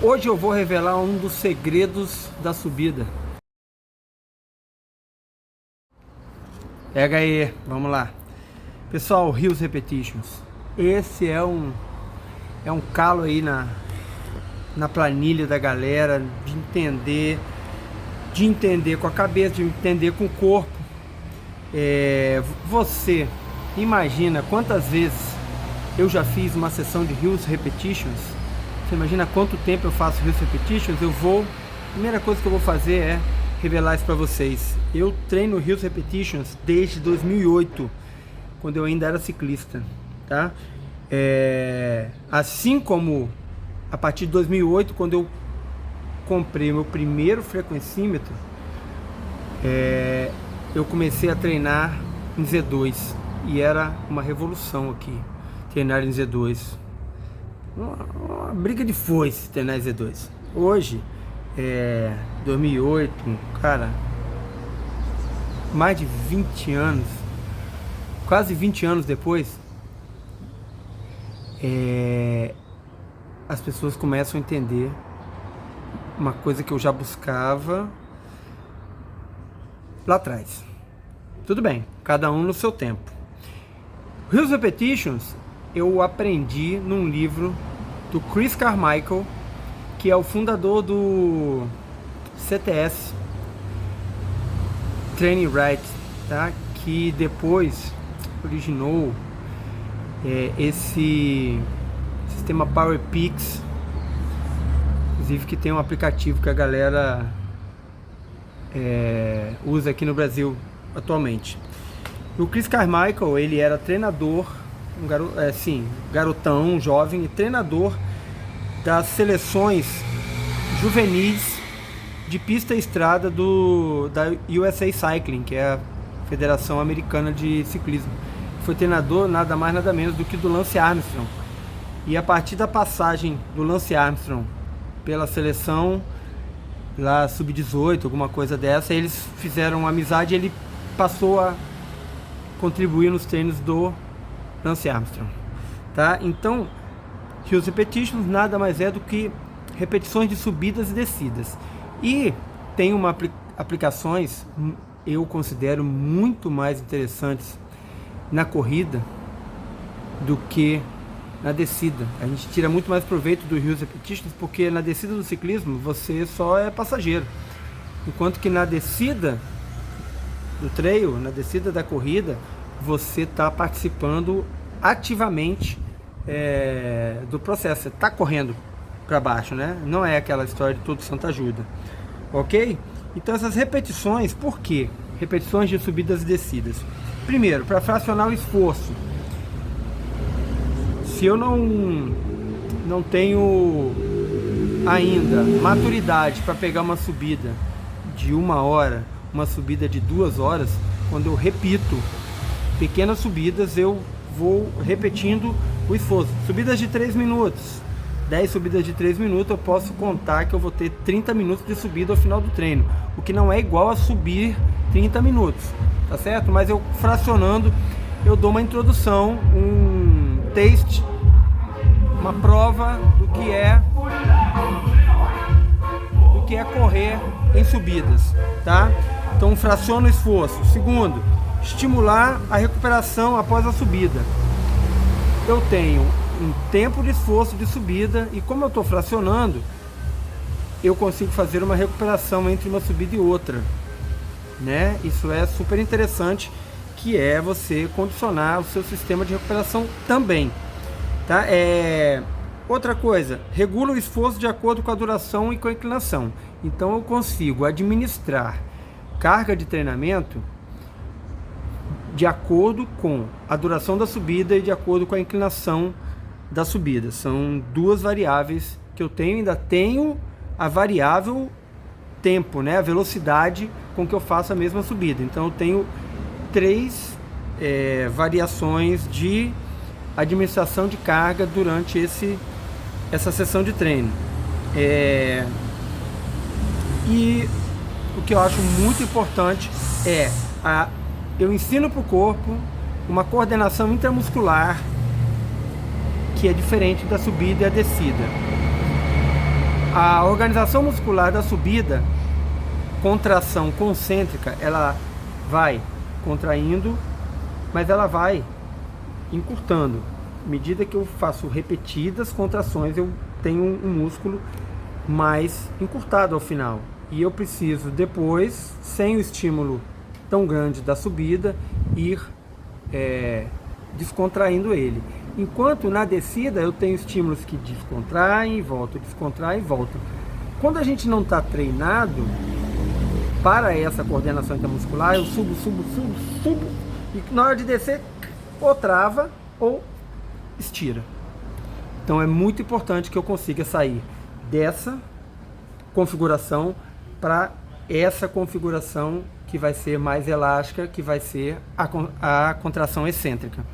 Hoje eu vou revelar um dos segredos da subida. Pega aí, vamos lá. Pessoal, Hills Repetitions. Esse é um calo aí na planilha da galera, de entender com a cabeça, de entender com o corpo. Você imagina quantas vezes eu já fiz uma sessão de Hills Repetitions? Você imagina quanto tempo eu faço Hills Repetitions? A primeira coisa que eu vou fazer é revelar isso para vocês. Eu treino Hills Repetitions desde 2008, quando eu ainda era ciclista, tá? Assim como a partir de 2008, quando eu comprei meu primeiro frequencímetro, eu comecei a treinar em Z2 e era uma revolução aqui, treinar em Z2. Uma briga de foice treinar em Z2. Hoje, 2008, cara, mais de 20 anos, quase 20 anos depois, as pessoas começam a entender uma coisa que eu já buscava lá atrás. Tudo bem, cada um no seu tempo. Hills Repetitions eu aprendi num livro do Chris Carmichael, que é o fundador do CTS Training Right, tá? Que depois originou esse sistema Power Peaks, inclusive que tem um aplicativo que a galera usa aqui no Brasil atualmente. O Chris Carmichael, ele era treinador, garotão, jovem, e treinador das seleções juvenis de pista e estrada da USA Cycling, que é a Federação Americana de Ciclismo. Foi treinador nada mais nada menos do que do Lance Armstrong. E a partir da passagem do Lance Armstrong pela seleção lá sub-18, alguma coisa dessa, eles fizeram uma amizade e ele passou a contribuir nos treinos do Lance Armstrong, tá? Então, Hills Repetitions nada mais é do que repetições de subidas e descidas. E tem aplicações, eu considero muito mais interessantes na corrida do que na descida. A gente tira muito mais proveito do Hills Repetitions porque na descida do ciclismo você só é passageiro, enquanto que na descida do trail, na descida da corrida, você está participando ativamente do processo. Você está correndo para baixo, né? Não é aquela história de tudo santo ajuda, ok? Então essas repetições, por quê? Repetições de subidas e descidas. Primeiro, para fracionar o esforço. Se eu não tenho ainda maturidade para pegar uma subida de 1 hora, uma subida de 2 horas, quando eu repito pequenas subidas, eu vou repetindo o esforço. Subidas de 3 minutos, 10 subidas de 3 minutos, eu posso contar que eu vou ter 30 minutos de subida ao final do treino, o que não é igual a subir 30 minutos, tá certo? Mas eu fracionando, eu dou uma introdução, um taste, uma prova do que é correr em subidas, tá? Então fraciona o esforço. Segundo, estimular a recuperação após a subida. Eu tenho um tempo de esforço de subida e como eu estou fracionando, eu consigo fazer uma recuperação entre uma subida e outra, né? Isso é super interessante, que é você condicionar o seu sistema de recuperação também, tá? Outra coisa, regula o esforço de acordo com a duração e com a inclinação. Então eu consigo administrar carga de treinamento de acordo com a duração da subida e de acordo com a inclinação da subida. São duas variáveis que eu tenho. Ainda tenho a variável tempo, né? A velocidade com que eu faço a mesma subida. Então eu tenho 3 variações de administração de carga durante essa sessão de treino. E o que eu acho muito importante eu ensino para o corpo uma coordenação intramuscular que é diferente da subida e a descida. A organização muscular da subida, contração concêntrica, ela vai contraindo, mas ela vai encurtando. À medida que eu faço repetidas contrações, eu tenho um músculo mais encurtado ao final. E eu preciso depois, sem o estímulo tão grande da subida, ir descontraindo ele. Enquanto na descida eu tenho estímulos que descontraem e voltam, descontraem e voltam. Quando a gente não está treinado para essa coordenação intermuscular, eu subo, e na hora de descer, ou trava ou estira. Então é muito importante que eu consiga sair dessa configuração para essa configuração que vai ser mais elástica, que vai ser a contração excêntrica,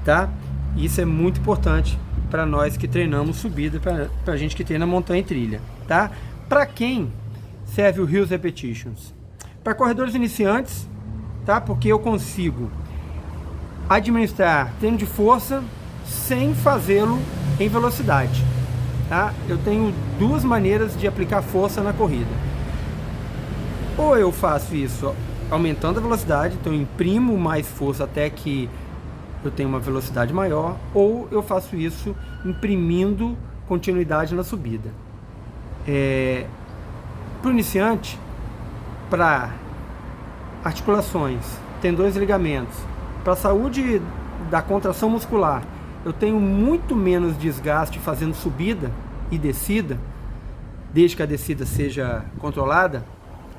tá? Isso é muito importante para nós que treinamos subida, para a gente que treina montanha e trilha, tá? Para quem serve o Hills Repetitions? Para corredores iniciantes, tá? Porque eu consigo administrar treino de força sem fazê-lo em velocidade, tá? Eu tenho duas maneiras de aplicar força na corrida. Ou eu faço isso aumentando a velocidade, então eu imprimo mais força até que eu tenho uma velocidade maior, ou eu faço isso imprimindo continuidade na subida. Para o iniciante, para articulações, tendões e ligamentos, para a saúde da contração muscular, eu tenho muito menos desgaste fazendo subida e descida, desde que a descida seja controlada,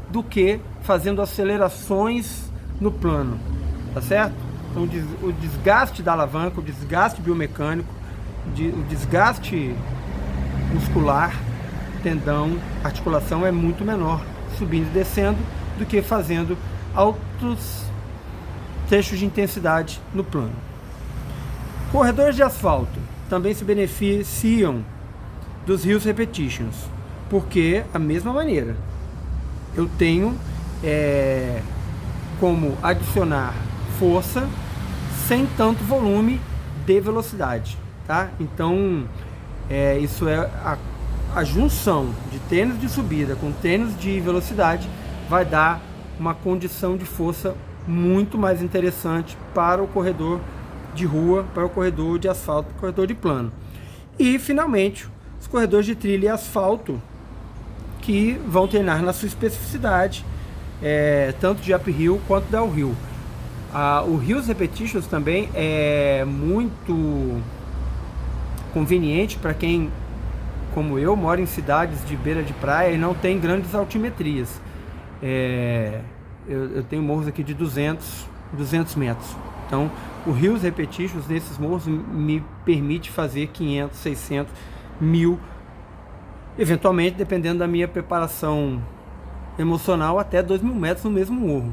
do que fazendo acelerações no plano, tá certo? Então o desgaste da alavanca, o desgaste biomecânico, o desgaste muscular, tendão, articulação é muito menor subindo e descendo do que fazendo altos trechos de intensidade no plano. Corredores de asfalto também se beneficiam dos Hills Repetitions, porque a mesma maneira eu tenho como adicionar força sem tanto volume de velocidade, tá? Então isso é a junção de tênis de subida com tênis de velocidade vai dar uma condição de força muito mais interessante para o corredor de rua, para o corredor de asfalto, para o corredor de plano. E finalmente os corredores de trilha e asfalto, que vão treinar na sua especificidade, tanto de uphill quanto downhill. O Hills Repetitions também é muito conveniente para quem, como eu, mora em cidades de beira de praia e não tem grandes altimetrias. Eu tenho morros aqui de 200 metros. Então, o Hills Repetitions nesses morros me permite fazer 500, 600, 1000, eventualmente, dependendo da minha preparação emocional, até 2.000 metros no mesmo morro.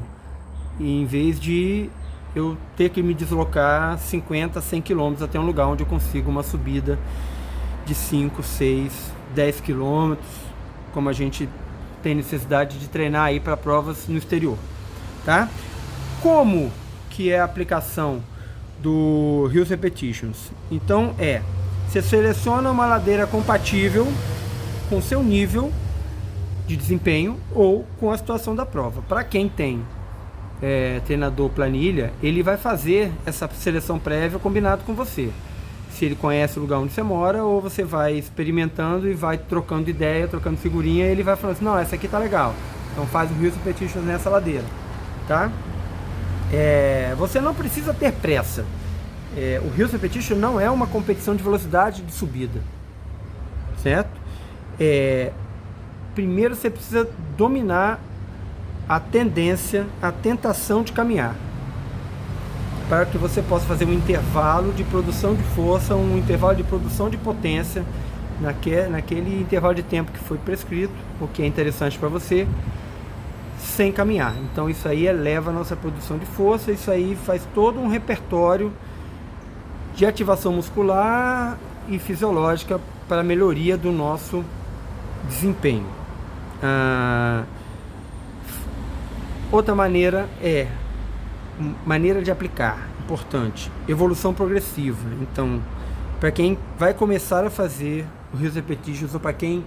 E em vez de eu ter que me deslocar 50, 100 quilômetros até um lugar onde eu consigo uma subida de 5, 6, 10 quilômetros, como a gente tem necessidade de treinar aí para provas no exterior, tá? Como que é a aplicação do Hills Repetitions? Então você seleciona uma ladeira compatível com seu nível de desempenho ou com a situação da prova. Para quem tem treinador planilha, ele vai fazer essa seleção prévia combinado com você. Se ele conhece o lugar onde você mora, ou você vai experimentando e vai trocando ideia, trocando figurinha, e ele vai falando assim, não, essa aqui tá legal, então faz o Hills Repetitions nessa ladeira, tá? Você não precisa ter pressa. O Hills Repetition não é uma competição de velocidade de subida, certo? Primeiro você precisa dominar a tendência, a tentação de caminhar, para que você possa fazer um intervalo de produção de força, um intervalo de produção de potência naquele intervalo de tempo que foi prescrito, o que é interessante para você, sem caminhar. Então isso aí eleva a nossa produção de força, isso aí faz todo um repertório de ativação muscular e fisiológica para a melhoria do nosso desempenho. Outra maneira maneira de aplicar, importante, evolução progressiva. Então, para quem vai começar a fazer o Hills Repetitions, ou para quem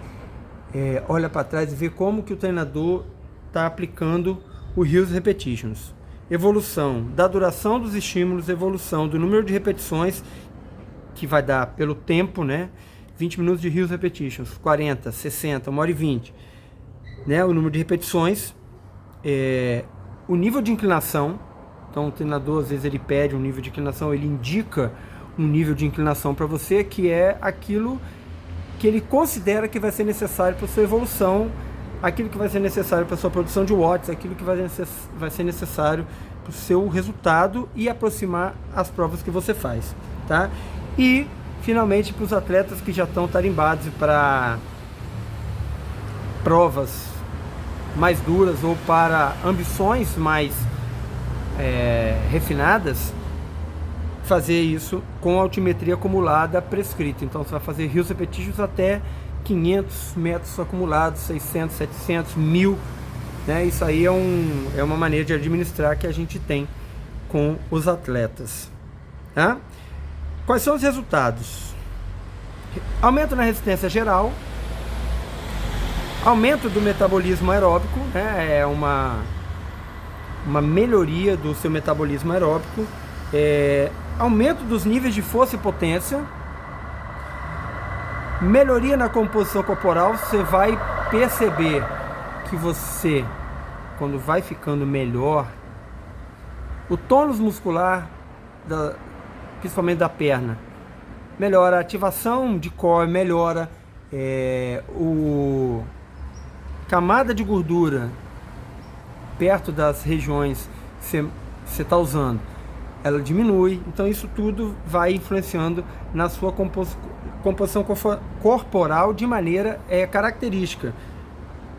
olha para trás e vê como que o treinador está aplicando o Hills Repetitions. Evolução da duração dos estímulos, evolução do número de repetições, que vai dar pelo tempo, né? 20 minutos de Hills Repetitions, 40, 60, 1h20, né? O número de repetições, o nível de inclinação. Então o treinador, às vezes, ele pede um nível de inclinação, ele indica um nível de inclinação para você, que é aquilo que ele considera que vai ser necessário para a sua evolução, aquilo que vai ser necessário para a sua produção de watts, aquilo que vai ser necessário para o seu resultado e aproximar as provas que você faz, tá? E, finalmente, para os atletas que já estão tarimbados para provas mais duras ou para ambições mais refinadas, fazer isso com a altimetria acumulada prescrita. Então você vai fazer Hills Repetitions até 500 metros acumulados, 600, 700, 1000, né? Isso aí é uma maneira de administrar que a gente tem com os atletas, tá? Quais são os resultados? Aumento na resistência geral, aumento do metabolismo aeróbico, né? É uma melhoria do seu metabolismo aeróbico, aumento dos níveis de força e potência, melhoria na composição corporal. Você vai perceber que você, quando vai ficando melhor, o tônus muscular, principalmente da perna, melhora, a ativação de core melhora, camada de gordura perto das regiões que você está usando, ela diminui. Então isso tudo vai influenciando na sua composição corporal de maneira característica,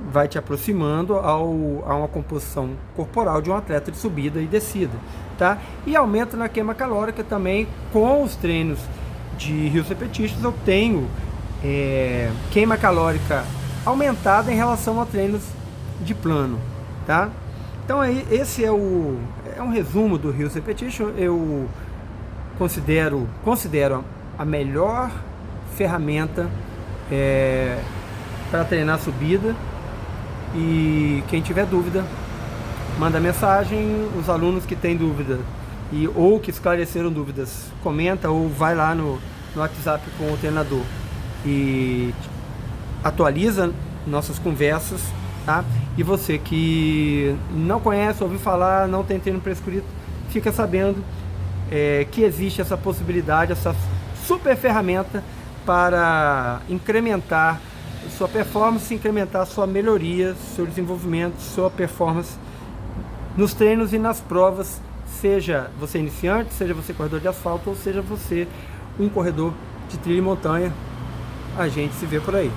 vai te aproximando a uma composição corporal de um atleta de subida e descida, tá? E aumento na queima calórica também. Com os treinos de Hills Repetitions eu tenho queima calórica aumentada em relação a treinos de plano, tá? Então aí, esse é um resumo do Hills Repetition. Eu considero a melhor ferramenta para treinar subida. E quem tiver dúvida, manda mensagem. Os alunos que têm dúvida ou que esclareceram dúvidas, comenta ou vai lá no WhatsApp com o treinador e atualiza nossas conversas, tá? E você que não conhece, ouviu falar, não tem treino prescrito, fica sabendo que existe essa possibilidade, essa super ferramenta para incrementar sua performance, incrementar sua melhoria, seu desenvolvimento, sua performance nos treinos e nas provas, seja você iniciante, seja você corredor de asfalto ou seja você um corredor de trilha e montanha. A gente se vê por aí.